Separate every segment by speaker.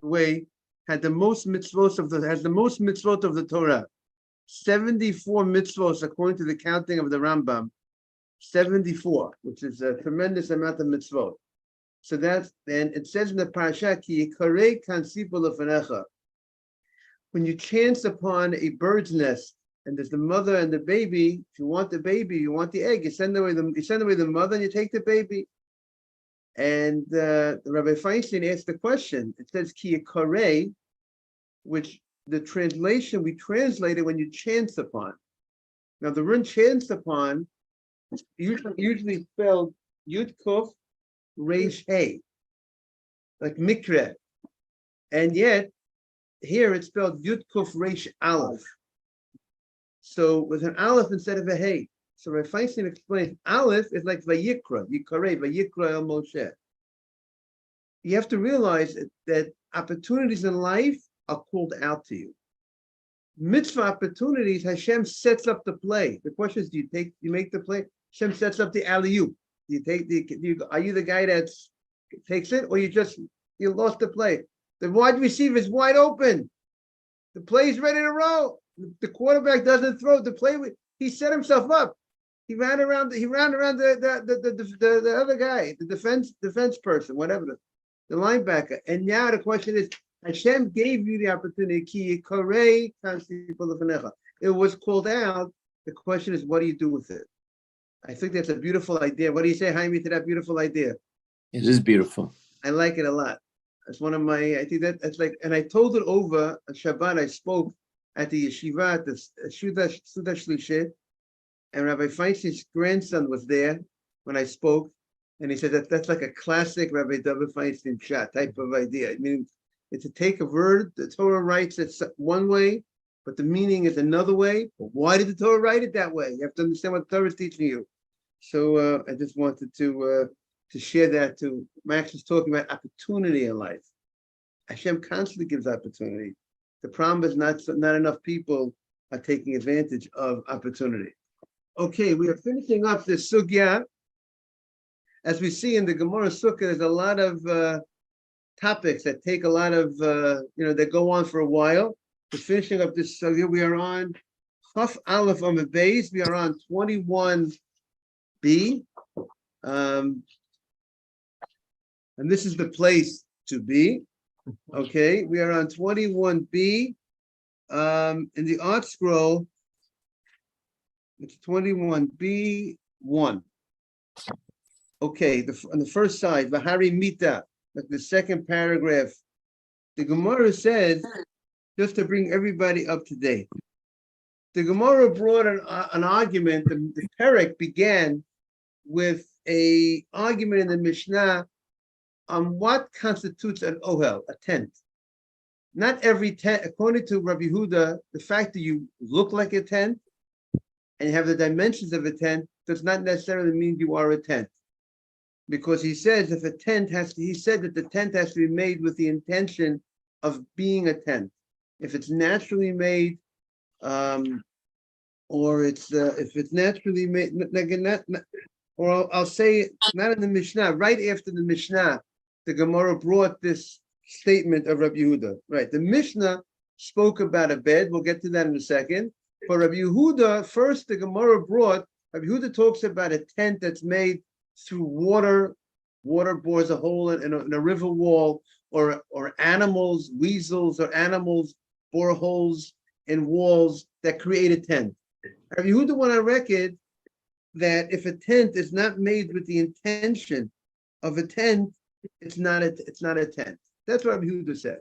Speaker 1: way, had the most mitzvot of the Torah. 74 mitzvot according to the counting of the Rambam. 74, which is a tremendous amount of mitzvot. So that's, and it says in the parasha, Ki yikarei kansipo lefanecha. When you chance upon a bird's nest, and there's the mother and the baby, if you want the baby, you want the egg, you send away the mother and you take the baby. And the Rabbi Feinstein asked the question. It says Ki yikarei, which the translation we translate it when you chance upon. Now the word chance upon usually spelled Yud Kuf Reish Hey, like Mikre, and yet here it's spelled Yud Kuf Reish Aleph. So with an Aleph instead of a Hey. So Rav Feinstein explains Aleph is like Vayikra, Yikarei, Vayikra El Moshe. You have to realize that opportunities in life are called out to you. Mitzvah opportunities, Hashem sets up the play. The question is, do you make the play? Hashem sets up the alley-oop. Are you the guy that takes it, or you lost the play? The wide receiver is wide open. The play is ready to roll. The quarterback doesn't throw the play. He set himself up. He ran around the other guy, the defense person, whatever, the linebacker. And now the question is, Hashem gave you the opportunity. It was called out. The question is, what do you do with it? I think that's a beautiful idea. What do you say, Jaime, to that beautiful idea?
Speaker 2: It is beautiful.
Speaker 1: I like it a lot. It's one of my, I think that's like, and I told it over on Shabbat. I spoke at the yeshiva, at the Suda Shlishe, and Rabbi Feinstein's grandson was there when I spoke, and he said that's like a classic Rabbi David Feinstein shot type of idea. I mean, it's to take a word, the Torah writes it one way, but the meaning is another way. But why did the Torah write it that way? You have to understand what the Torah is teaching you. So I just wanted to share that too. Max was talking about opportunity in life. Hashem constantly gives opportunity. The problem is not enough people are taking advantage of opportunity. Okay, we are finishing up this Succah. As we see in the Gemara Sukkah, there's a lot of topics that take a lot of, that go on for a while. We're finishing up this Sukkah. We are on Chaf Aleph on the base. We are on 21b. And this is the place to be. Okay, we are on 21b. In the Art Scroll, it's 21b1. Okay, on the first side, Vahari Mita, like the second paragraph, the Gemara says, just to bring everybody up to date, the Gemara brought an argument. The Perek began with an argument in the Mishnah on what constitutes an ohel, a tent. Not every tent, according to Rabbi Yehuda, the fact that you look like a tent and you have the dimensions of a tent does not necessarily mean you are a tent. Because he says if a tent he said that the tent has to be made with the intention of being a tent. If it's naturally made, or it's if it's naturally made, or I'll say not in the Mishnah, right after the Mishnah, the Gemara brought this statement of Rabbi Yehuda. Right, the Mishnah spoke about a bed. We'll get to that in a second. For Rabbi Yehuda, first the Gemara brought. Rabbi Yehuda talks about a tent that's made through water. Water bores a hole in a river wall, or animals, weasels, or animals bore holes in walls that create a tent. Rabbi Yehuda went on record that if a tent is not made with the intention of a tent, it's not a tent. That's what Rabbi Yehuda said.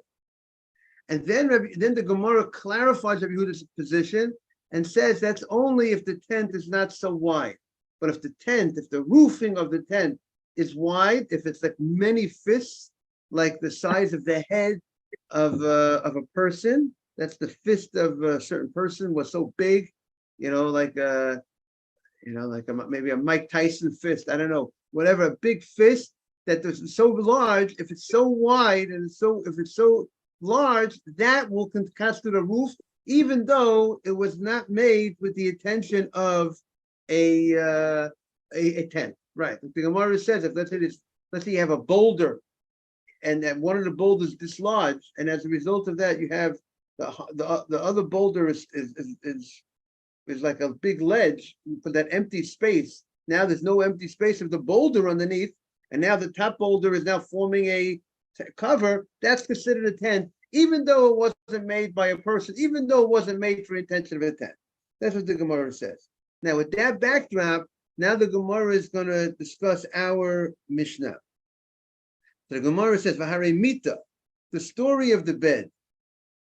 Speaker 1: And then the Gemara clarifies Rabbi Yehuda's position and says that's only if the tent is not so wide. But if the roofing of the tent is wide, if it's like many fists, like the size of the head of a person, that's the fist of a certain person was so big, maybe a Mike Tyson fist, I don't know, whatever, a big fist that is so large, if it's so wide and if it's so large, that will constitute a roof, even though it was not made with the intention of a tent. Right. The Gemara says if let's say you have a boulder and that one of the boulders dislodged, and as a result of that, you have the other boulder is like a big ledge for that empty space. Now there's no empty space of the boulder underneath, and now the top boulder is now forming a cover. That's considered a tent, even though it wasn't made by a person, even though it wasn't made for intention of a tent. That's what the Gemara says. Now, with that backdrop, now the Gemara is going to discuss our Mishnah. The Gemara says, "V'harei mita," the story of the bed.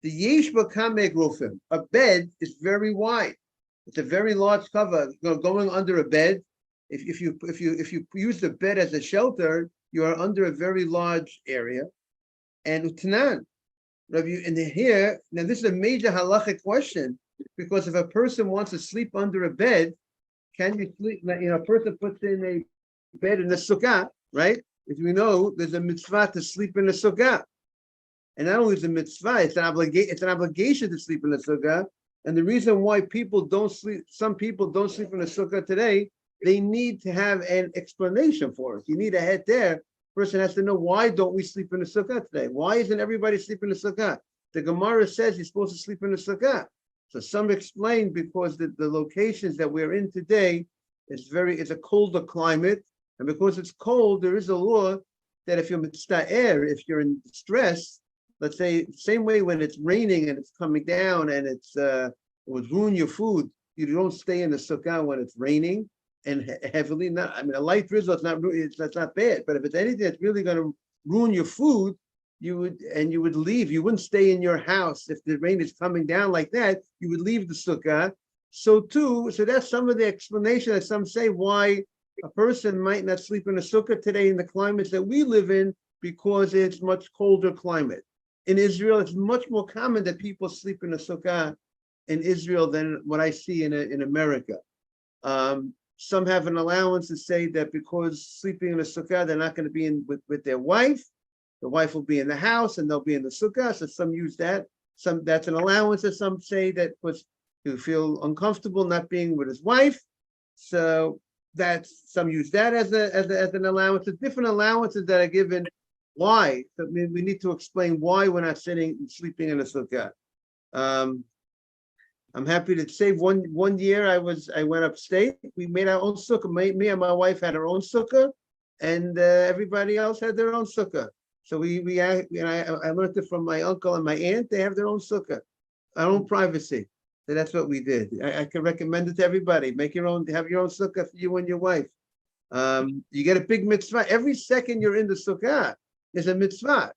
Speaker 1: The yesh b'kamei grofim. A bed is very wide. It's a very large cover going under a bed. If you use the bed as a shelter, you are under a very large area. And utanan, and here now this is a major halachic question, because if a person wants to sleep under a bed, can you sleep? A person puts in a bed in a sukkah, right? As we know, there's a mitzvah to sleep in a sukkah, and not only is it a mitzvah, it's an obligation to sleep in a sukkah. And the reason why some people don't sleep in a sukkah today, they need to have an explanation for it. You need a head there. Person has to know, why don't we sleep in a sukkah today? Why isn't everybody sleeping in a sukkah? The Gemara says you're supposed to sleep in a sukkah. So some explain because the locations that we're in today it's a colder climate, and because it's cold, there is a law that if you're mitzta'er, if you're in stress, let's say same way when it's raining and it's coming down and it would ruin your food, you don't stay in the sukkah when it's raining and heavily. A light drizzle, that's not bad, but if it's anything that's really going to ruin your food, you would leave. You wouldn't stay in your house if the rain is coming down like that. You would leave the sukkah. So that's some of the explanation that some say why a person might not sleep in a sukkah today in the climates that we live in, because it's much colder climate. In Israel, it's much more common that people sleep in a sukkah in Israel than what I see in America. Some have an allowance to say that because sleeping in a sukkah, they're not going to be with their wife. The wife will be in the house and they'll be in the sukkah. So some use that. That's an allowance. And some say that because you feel uncomfortable not being with his wife. So some use that as an allowance. There's different allowances that are given. Why? So we need to explain why we're not sleeping in a sukkah. I'm happy to say one year I went upstate. We made our own sukkah. Me and my wife had our own sukkah, and everybody else had their own sukkah. So I learned it from my uncle and my aunt. They have their own sukkah, our own privacy. So that's what we did. I can recommend it to everybody. Have your own sukkah for you and your wife. You get a big mitzvah. Every second you're in the sukkah is a mitzvah.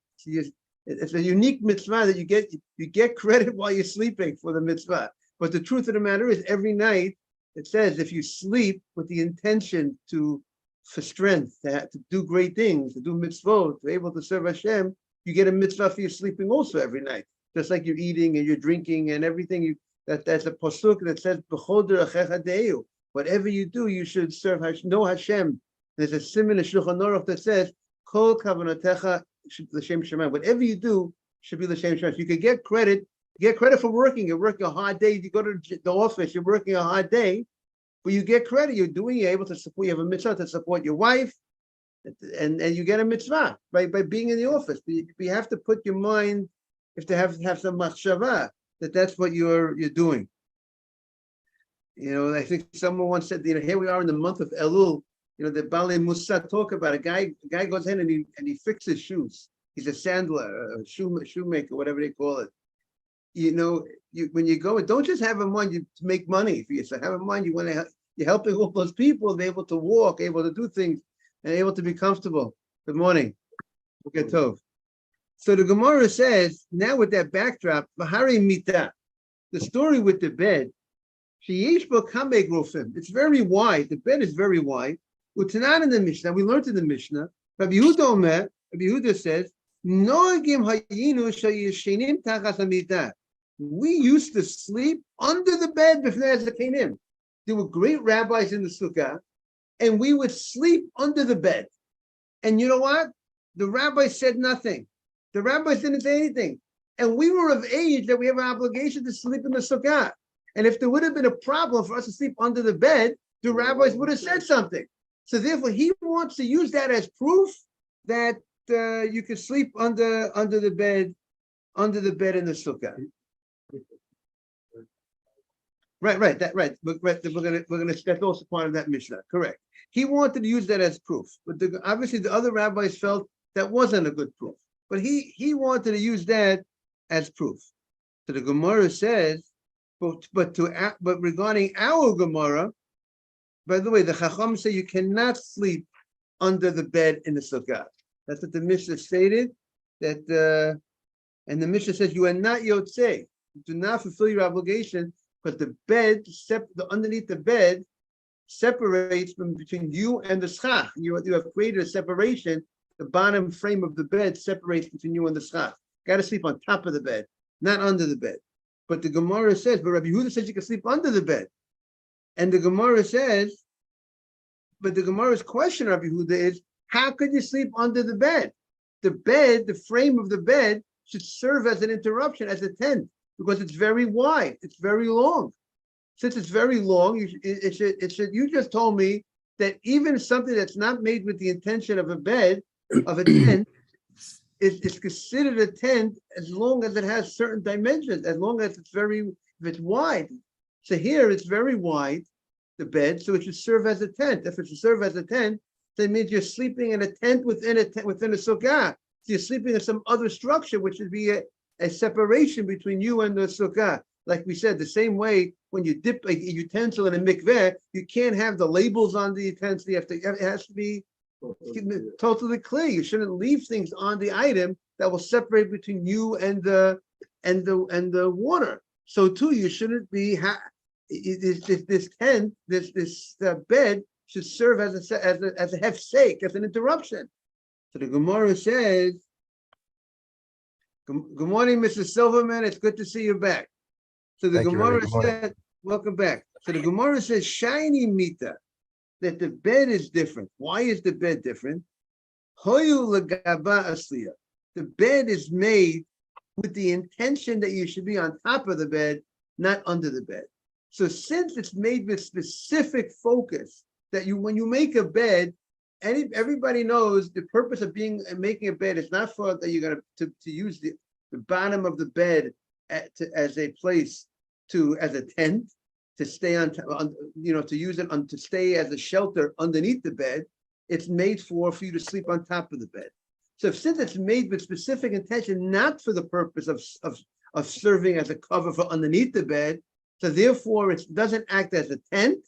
Speaker 1: It's a unique mitzvah that you get credit while you're sleeping for the mitzvah. But the truth of the matter is, every night it says if you sleep with the intention for strength, to do great things, to do mitzvot, to be able to serve Hashem, you get a mitzvah for your sleeping also every night. Just like you're eating and you're drinking and everything. That's a pasuk that says, "B'choder achecha de'eu." Whatever you do, you should serve Hashem. Know Hashem. There's a simon in Shulchan Aruch that says, "Kol kavanatecha l'shem shemayim." Whatever you do should be l'shem shemayim. You can get credit. You get credit for working. You're working a hard day. You go to the office. You're working a hard day, but you get credit. You're able to support. You have a mitzvah to support your wife, and you get a mitzvah by being in the office. You have to put your mind. You have to have some machshava that's what you're doing. I think someone once said, here we are in the month of Elul. The Balei Musa talk about a guy goes in and he fixes shoes. He's a sandler, a shoemaker, whatever they call it. When you go, don't just have in mind to make money for yourself. Have in mind you're helping all those people be able to walk, able to do things, and able to be comfortable. Good morning. Okay, Tov. So the Gemara says, now with that backdrop, V'harei mita, the story with the bed, sheyesh bo kamei grofim. It's very wide. The bed is very wide. Utanan in the Mishnah, we learned in the Mishnah, Rabbi Yehuda says, Noagim hayinu sheyeshenim tachas hamita. We used to sleep under the bed befnei hazakenim. There were great rabbis in the sukkah, and we would sleep under the bed. And you know what? The rabbis said nothing. The rabbis didn't say anything. And we were of age that we have an obligation to sleep in the sukkah. And if there would have been a problem for us to sleep under the bed, the rabbis would have said something. So therefore, he wants to use that as proof that you could sleep under the bed in the sukkah. Right. We're gonna that's also part of that Mishnah. Correct. He wanted to use that as proof, but obviously the other rabbis felt that wasn't a good proof. But he wanted to use that as proof. So the Gemara says, but regarding our Gemara, by the way, the Chacham say you cannot sleep under the bed in the sukkah. That's what the Mishnah stated. That and the Mishnah says you are not yotzei. You do not fulfill your obligation because the bed, underneath the bed, separates between you and the schach. You have created a separation. The bottom frame of the bed separates between you and the schach. Got to sleep on top of the bed, not under the bed. But the Gemara says, but Rabbi Yehuda says you can sleep under the bed. And the Gemara says, but the Gemara's question, Rabbi Yehuda, is how could you sleep under the bed? The bed, the frame of the bed, should serve as an interruption, as a tent, because it's very wide, it's very long. Since it's very long, it should. You just told me that even something that's not made with the intention of a bed, of a tent, is considered a tent as long as it has certain dimensions, as long as if it's wide. So here it's very wide, the bed, so it should serve as a tent. If it should serve as a tent, that means you're sleeping in a tent within a sukkah. So you're sleeping in some other structure, which would be a separation between you and the sukkah. Like we said, the same way when you dip a utensil in a mikveh, you can't have the labels on the utensil. It has to be totally clear. You shouldn't leave things on the item that will separate between you and the water. So too, you shouldn't be this tent, this bed should serve as a hefsek, as an interruption. So the Gemara says, "Good morning, Mr. Silverman. It's good to see you back." So the Gemara said, "Welcome back." So the Gemara says, "Shiny mita," that the bed is different. Why is the bed different? Hoyu legaba asliya. The bed is made with the intention that you should be on top of the bed, not under the bed. So since it's made with specific focus, that when you make a bed, everybody knows the purpose of making a bed is not for that you're going to use the bottom of the bed as a place as a tent to stay to use it to stay as a shelter underneath the bed. It's made for you to sleep on top of the bed. So since it's made with specific intention, not for the purpose of serving as a cover for underneath the bed, so therefore it doesn't act as a tent,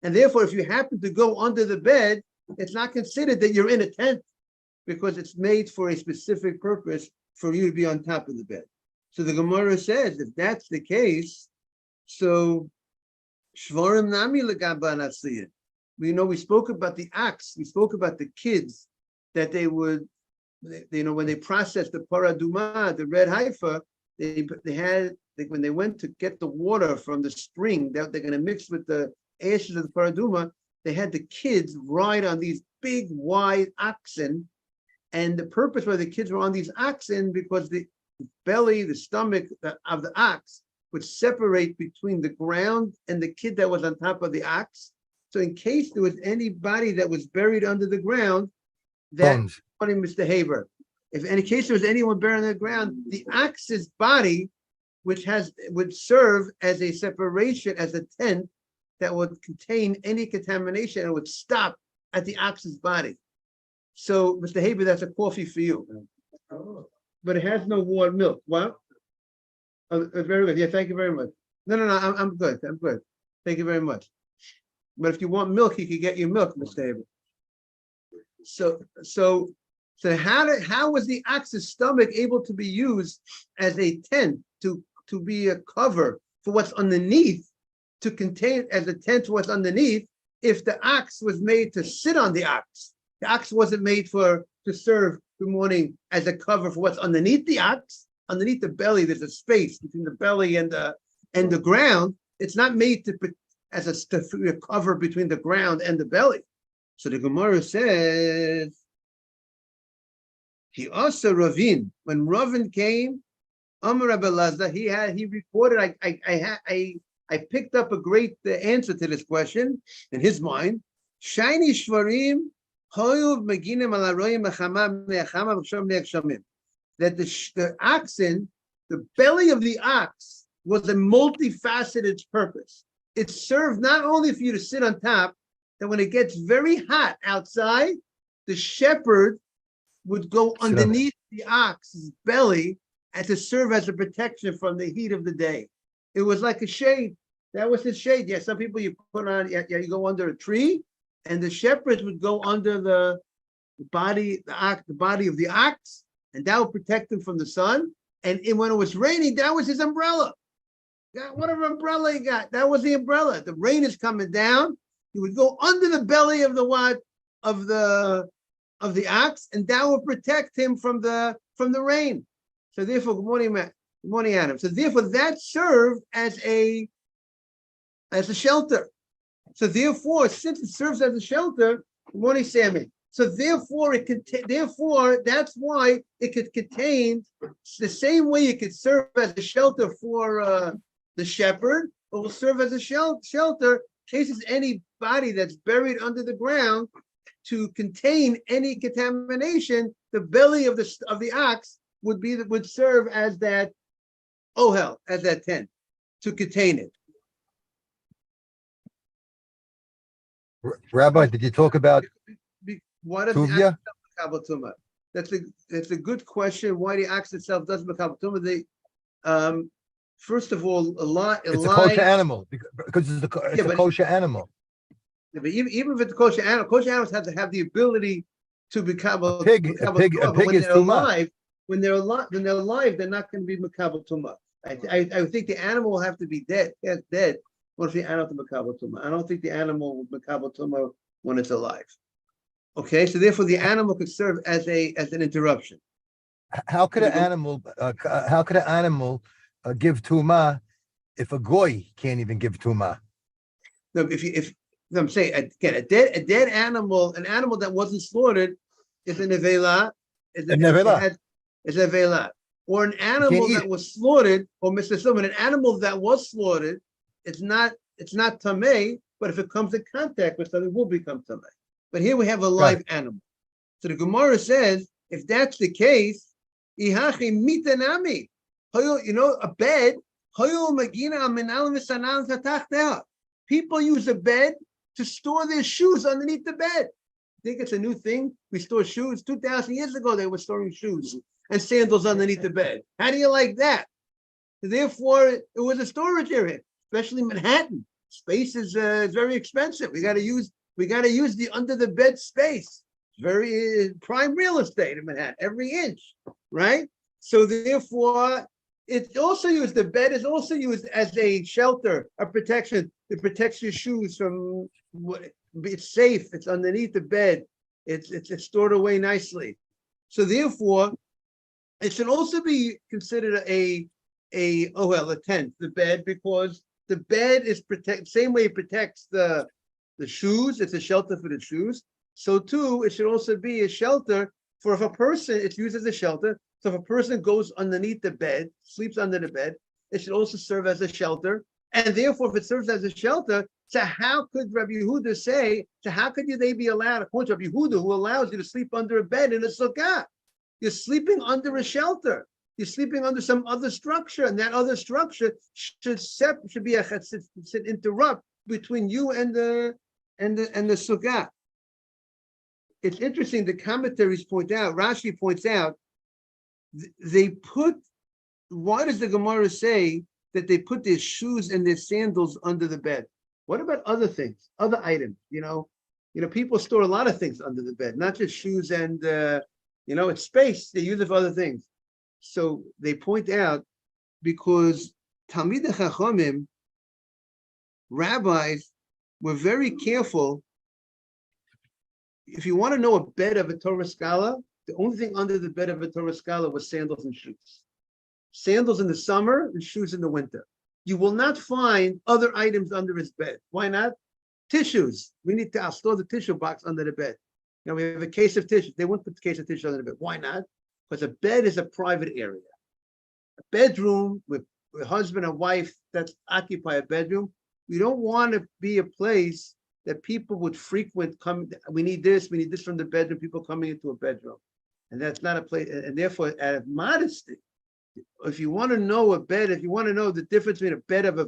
Speaker 1: and therefore if you happen to go under the bed, it's not considered that you're in a tent because it's made for a specific purpose for you to be on top of the bed. So the Gemara says, if that's the case, so Shvarim Nami Legaba Nasiyin. We spoke about the ox, we spoke about the kids that they would, when they processed the paraduma, the red heifer, when they went to get the water from the spring that they're going to mix with the ashes of the paraduma, they had the kids ride on these big, wide oxen. And the purpose why the kids were on these oxen, because the belly, the stomach of the ox would separate between the ground and the kid that was on top of the ox. So in case there was anybody that was buried under the ground, Mr. Haber, if in case there was anyone buried under the ground, the ox's body, which would serve as a separation, as a tent that would contain any contamination and would stop at the ox's body. So, Mr. Haber, that's a coffee for you. But it has no warm milk. What? Very good. Yeah, thank you very much. No, I'm good. I'm good. Thank you very much. But if you want milk, you can get your milk, Mr. Haber. So how was the ox's stomach able to be used as a tent to be a cover for what's underneath, to contain as a tent what's underneath, if the ox was made to sit on the ox? The ox wasn't made to serve, good morning, as a cover for what's underneath the ox. Underneath the belly, there's a space between the belly and the ground. It's not made as a cover between the ground and the belly. So the Gemara says, he also Ravin, when Ravin came, Amar Rabbi Lazda, he reported, I picked up a great answer to this question in his mind. Shiny Shvarim That the oxen, the belly of the ox, was a multifaceted purpose. It served not only for you to sit on top, that when it gets very hot outside, the shepherd would go underneath the ox's belly and to serve as a protection from the heat of the day. It was like a shade. That was his shade. Yeah, some people you put on, you go under a tree, and the shepherds would go under the body, the body of the ox, and that would protect him from the sun. And when it was raining, that was his umbrella. Whatever umbrella he got, that was the umbrella. The rain is coming down. He would go under the belly of the ox, and that would protect him from the rain. So therefore, good morning, Matt. Good morning, Adam. So therefore, that served as a shelter. So therefore, since it serves as a shelter, good morning, Sammy. So therefore, that's why it could contain the same way it could serve as a shelter for the shepherd. It will serve as a shelter in case there's any body that's buried under the ground to contain any contamination. The belly of the ox would serve as that ohel, as that tent to contain it.
Speaker 2: Rabbi, did you talk about
Speaker 1: Why does
Speaker 2: Tuvia?
Speaker 1: the ox become tumah? That's a good question. Why the ox itself doesn't become tumah? First of all,
Speaker 2: It's a kosher animal because it's a kosher animal.
Speaker 1: Yeah, but even if it's a kosher animals have to have the ability to become
Speaker 2: a pig is
Speaker 1: tumah. When they're alive, they're not going to be makabel tumah. I think the animal will have to be dead. Yes, dead. Once the animal to makabel tumah. I don't think the animal will makabel tumah when it's alive. Okay, so therefore the animal could serve as an interruption.
Speaker 2: How could an animal? Give tumah if a goy can't even give tumah?
Speaker 1: No, if I'm saying again, a dead animal, an animal that wasn't slaughtered, is a nevela. Is a nevela. Or an animal that was slaughtered, or Mr. Silverman, an animal that was slaughtered, it's not tamei, but if it comes in contact with something, it will become tamei. But here we have a live animal. So the Gemara says, if that's the case, ihachi mitanami. A bed. People use a bed to store their shoes underneath the bed. I think it's a new thing. We store shoes. 2,000 years ago, they were storing shoes and sandals underneath the bed. How do you like that? Therefore, it was a storage area, especially Manhattan. Space is very expensive. We got to use the under the bed space. Very prime real estate in Manhattan, every inch, right? So therefore, it's also used. The bed is also used as a shelter, a protection. It protects your shoes from. It's safe. It's underneath the bed. It's stored away nicely. So therefore, it should also be considered a tent, the bed, because the bed is same way it protects the shoes. It's a shelter for the shoes. So too, it should also be a shelter for if a person. It's used as a shelter. So if a person goes underneath the bed, sleeps under the bed, it should also serve as a shelter. And therefore, if it serves as a shelter, so how could Rabbi Yehuda say, so how could they be allowed, according to Rabbi Yehuda, who allows you to sleep under a bed in a sukkah? You're sleeping under a shelter. You're sleeping under some other structure, and that other structure should be a should interrupt between you and the sukkah. It's interesting, the commentaries point out, Rashi points out, why does the Gemara say that they put their shoes and their sandals under the bed? What about other things, other items? People store a lot of things under the bed, not just shoes and, it's space. They use it for other things. So they point out, because Talmidei Chachamim, rabbis, were very careful. If you want to know a bed of a Torah scholar, the only thing under the bed of a Torah scholar was sandals and shoes. Sandals in the summer and shoes in the winter. You will not find other items under his bed. Why not? Tissues. I'll store the tissue box under the bed. We have a case of tissue. They wouldn't put the case of tissue under the bed. Why not? Because a bed is a private area. A bedroom with a husband and wife that occupy a bedroom, we don't want to be a place that people would frequent come, we need this from the bedroom, people coming into a bedroom. And that's not a place, and therefore out of modesty, if you want to know a bed, if you want to know the difference between a bed of a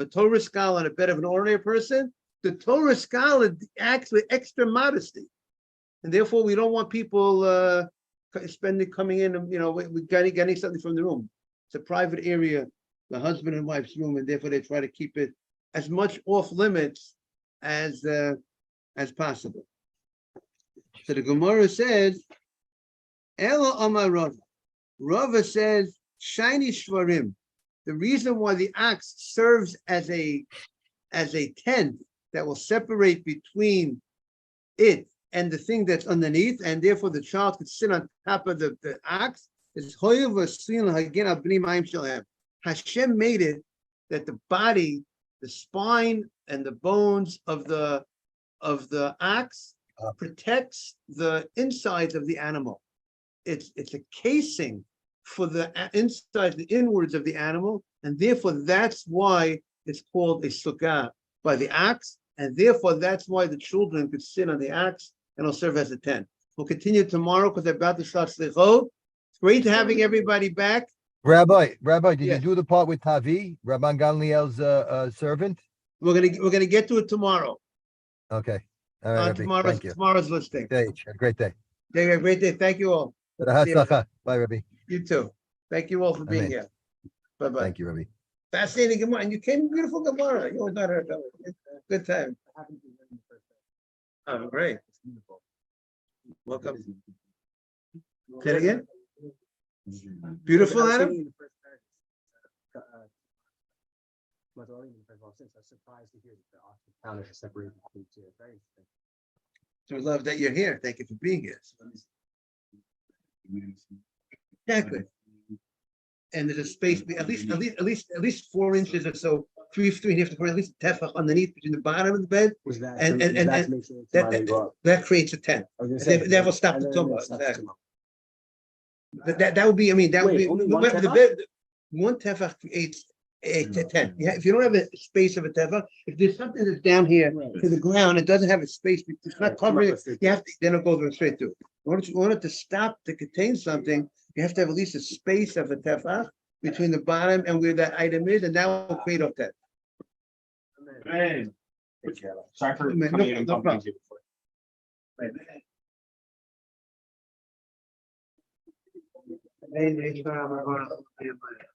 Speaker 1: Torah scholar and a bed of an ordinary person, the Torah scholar acts with extra modesty. And therefore we don't want people coming in and, we getting something from the room. It's a private area, the husband and wife's room, and therefore they try to keep it as much off limits as possible. So the Gemara says, Ela Amar Rava. Rava says, shiny shvarim. The reason why the ox serves as a tent that will separate between it and the thing that's underneath, and therefore the child could sit on top of the ox, is Hashem made it that the body, the spine, and the bones of the ox protects the insides of the animal. It's a casing for the inside, the inwards of the animal, and therefore that's why it's called a sukkah by the ox, and therefore that's why the children could sit on the ox and it'll serve as a tent. We'll continue tomorrow because they're about to start slichot. It's great having everybody back.
Speaker 2: Rabbi, did you do the part with Tavi, Rabban Gamliel's servant?
Speaker 1: We're gonna get to it tomorrow.
Speaker 2: Okay. All right,
Speaker 1: On tomorrow's listing.
Speaker 2: Have a great day.
Speaker 1: Have a great day. Thank you all.
Speaker 2: Succah. Bye, Rabbi.
Speaker 1: You too. Thank you all for being here. Bye-bye.
Speaker 2: Thank you, Rabbi.
Speaker 1: Fascinating Gemara. And you came beautiful Gemara. You always not heard of it. Good time. Oh, great. Welcome. Say it again. Beautiful, Adam? So we love that you're here. Thank you for being here. Exactly. And there's a space, at least 4 inches or so, 3.5 to 4, at least a tefach underneath between the bottom of the bed. And that creates a tent. That will stop the tumor. Exactly. That would be, that would be the bed. One tefach creates a tent. Yeah, if you don't have a space of a tefach, if there's something that's down here to the ground, it doesn't have a space, it's not covering it, you have to, then it'll go straight through. In order to stop, to contain something, you have to have at least a space of a tefach between the bottom and where that item is, and that will create a tent.
Speaker 3: Sorry for coming in and bumping into you before.